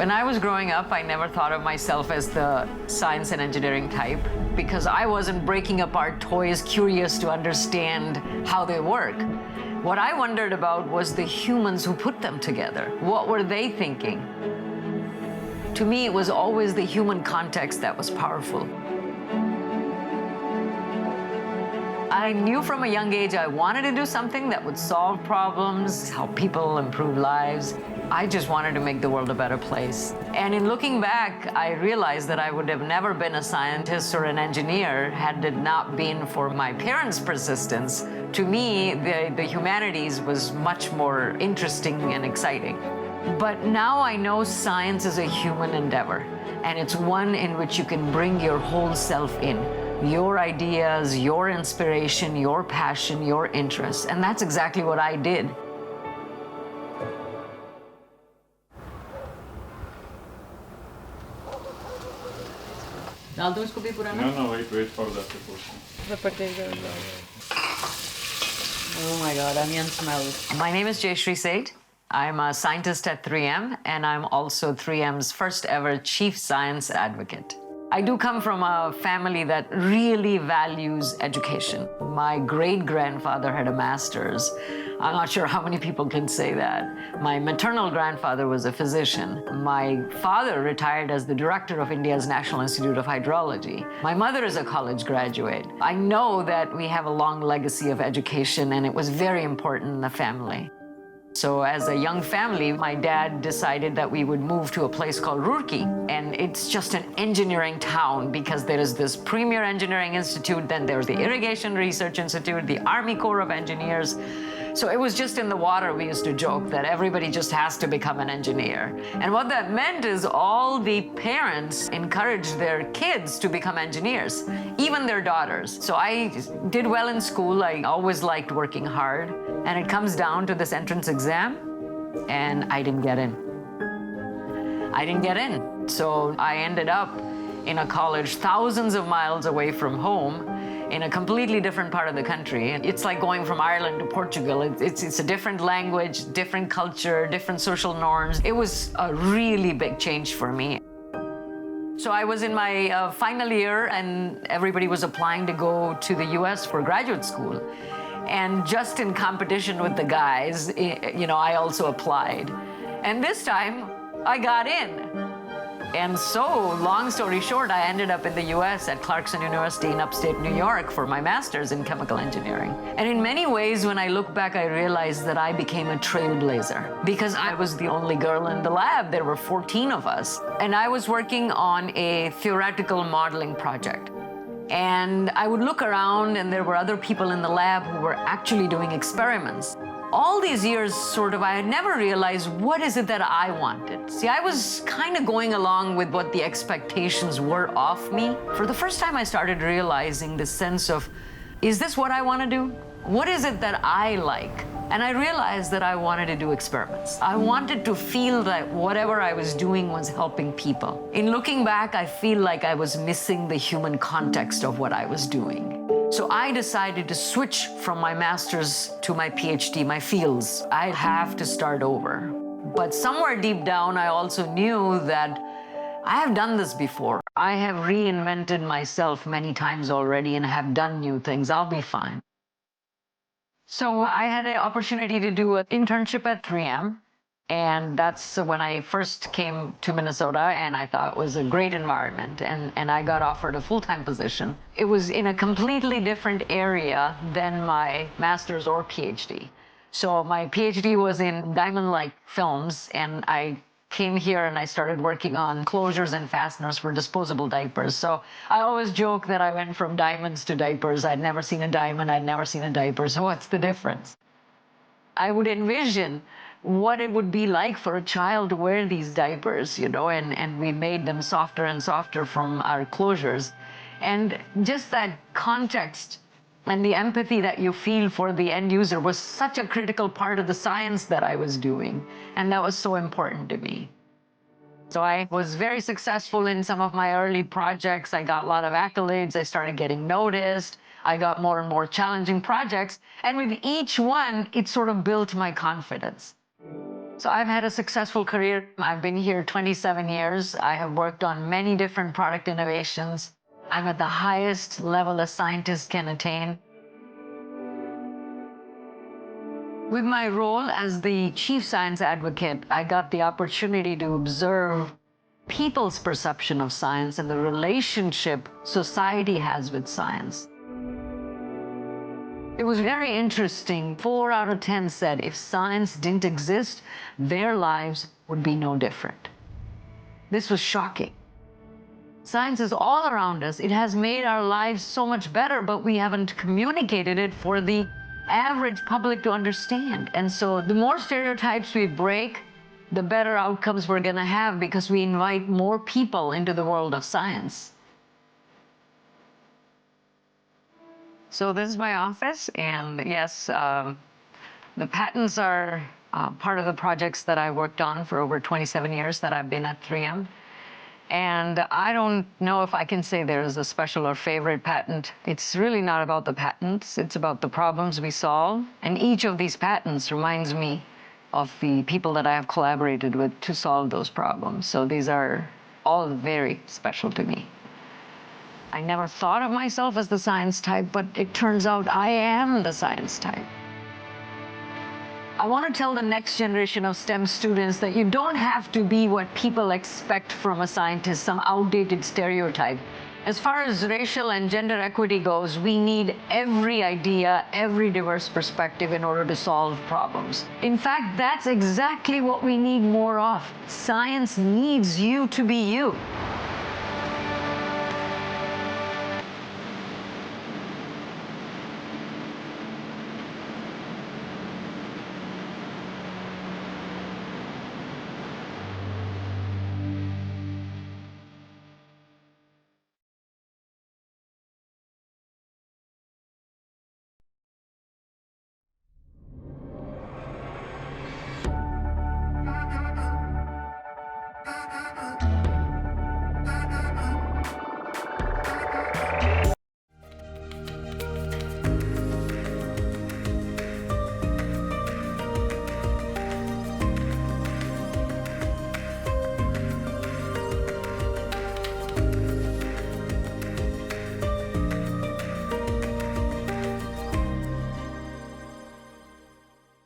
When I was growing up, I never thought of myself as the science and engineering type because I wasn't breaking apart toys curious to understand how they work. What I wondered about was the humans who put them together. What were they thinking? To me, it was always the human context that was powerful. I knew from a young age I wanted to do something that would solve problems, help people improve lives. I just wanted to make the world a better place. And in looking back, I realized that I would have never been a scientist or an engineer had it not been for my parents' persistence. To me, the humanities was much more interesting and exciting. But now I know science is a human endeavor, and it's one in which you can bring your whole self in. Your ideas, your inspiration, your passion, your interests. And that's exactly what I did. डाल दो इसको भी पुराना? No, wait for that to push. Oh my God, onion smells. My name is Jayshree Seth. I'm a scientist at 3M, and I'm also 3M's first ever chief science advocate. I do come from a family that really values education. My great-grandfather had a master's. I'm not sure how many people can say that. My maternal grandfather was a physician. My father retired as the director of India's National Institute of Hydrology. My mother is a college graduate. I know that we have a long legacy of education, and it was very important in the family. So as a young family, my dad decided that we would move to a place called Roorkee. And it's just an engineering town because there is this premier engineering institute, then there's the Irrigation Research Institute, the Army Corps of Engineers. So it was just in the water. We used to joke that everybody just has to become an engineer. And what that meant is all the parents encouraged their kids to become engineers, even their daughters. So I did well in school. I always liked working hard. And it comes down to this entrance exam, and I didn't get in. I didn't get in. So I ended up in a college thousands of miles away from home in a completely different part of the country. It's like going from Ireland to Portugal. It's a different language, different culture, different social norms. It was a really big change for me. So I was in my final year, and everybody was applying to go to the US for graduate school. And just in competition with the guys, I also applied. And this time, I got in. And so, long story short, I ended up in the US at Clarkson University in upstate New York for my master's in chemical engineering. And in many ways, when I look back, I realized that I became a trailblazer because I was the only girl in the lab. There were 14 of us. And I was working on a theoretical modeling project. And I would look around, and there were other people in the lab who were actually doing experiments. All these years, I had never realized what is it that I wanted. See, I was kind of going along with what the expectations were of me. For the first time, I started realizing this sense of, is this what I want to do? What is it that I like? And I realized that I wanted to do experiments. I wanted to feel that whatever I was doing was helping people. In looking back, I feel like I was missing the human context of what I was doing. So I decided to switch from my master's to my PhD, my fields. I have to start over. But somewhere deep down, I also knew that I have done this before. I have reinvented myself many times already and have done new things. I'll be fine. So I had an opportunity to do an internship at 3M. And that's when I first came to Minnesota, and I thought it was a great environment. And I got offered a full-time position. It was in a completely different area than my master's or PhD. So my PhD was in diamond-like films, and I came here and I started working on closures and fasteners for disposable diapers. So I always joke that I went from diamonds to diapers. I'd never seen a diamond, I'd never seen a diaper, so what's the difference? I would envision what it would be like for a child to wear these diapers, and we made them softer and softer from our closures. And just that context and the empathy that you feel for the end user was such a critical part of the science that I was doing, and that was so important to me. So I was very successful in some of my early projects. I got a lot of accolades. I started getting noticed. I got more and more challenging projects, and with each one, it sort of built my confidence. So I've had a successful career. I've been here 27 years. I have worked on many different product innovations. I'm at the highest level a scientist can attain. With my role as the chief science advocate, I got the opportunity to observe people's perception of science and the relationship society has with science. It was very interesting. 4 out of 10 said if science didn't exist, their lives would be no different. This was shocking. Science is all around us. It has made our lives so much better, but we haven't communicated it for the average public to understand. And so the more stereotypes we break, the better outcomes we're going to have because we invite more people into the world of science. So this is my office, and yes, the patents are part of the projects that I worked on for over 27 years that I've been at 3M. And I don't know if I can say there is a special or favorite patent. It's really not about the patents, it's about the problems we solve. And each of these patents reminds me of the people that I have collaborated with to solve those problems. So these are all very special to me. I never thought of myself as the science type, but it turns out I am the science type. I want to tell the next generation of STEM students that you don't have to be what people expect from a scientist, some outdated stereotype. As far as racial and gender equity goes, we need every idea, every diverse perspective in order to solve problems. In fact, that's exactly what we need more of. Science needs you to be you.